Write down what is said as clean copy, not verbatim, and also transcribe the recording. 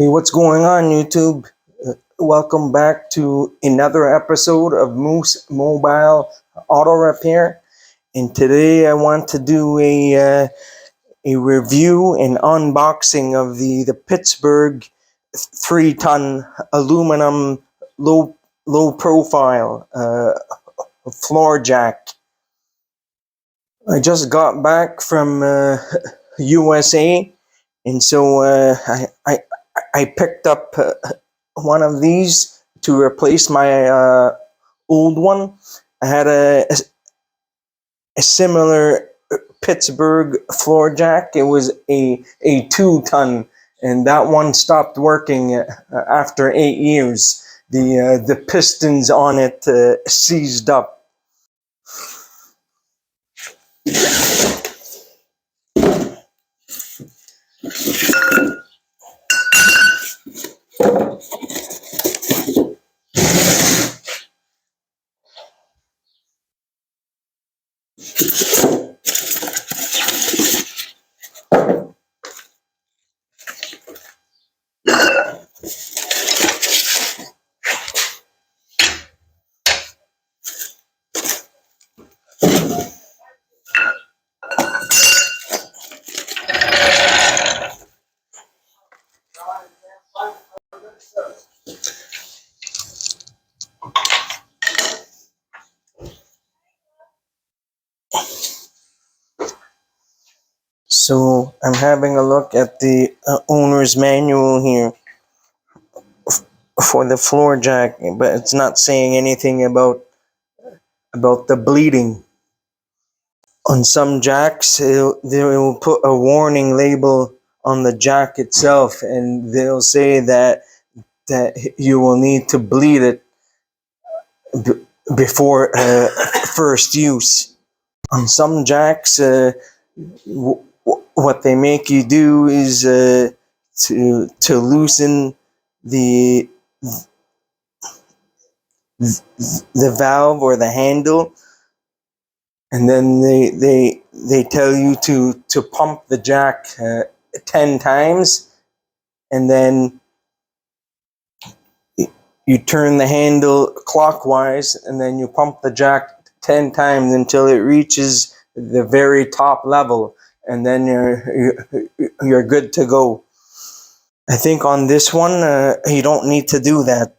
Hey, what's going on, YouTube? Welcome back to another episode of Moose Mobile Auto Repair. And today I want to do a review and unboxing of the Pittsburgh 3-ton aluminum low profile floor jack. I just got back from USA, and so I picked up one of these to replace my old one. I had a similar Pittsburgh floor jack. It was a 2-ton, and that one stopped working after 8 years. The pistons on it seized up. So I'm having a look at the owner's manual here for the floor jack, but it's not saying anything about the bleeding. On some jacks, they will put a warning label on the jack itself, and they'll say that you will need to bleed it before first use. On some jacks, what they make you do is to loosen the valve or the handle, and then they tell you to pump the jack 10 times, and then you turn the handle clockwise, and then you pump the jack 10 times until it reaches the very top level, and then you're good to go. I think on this one, you don't need to do that.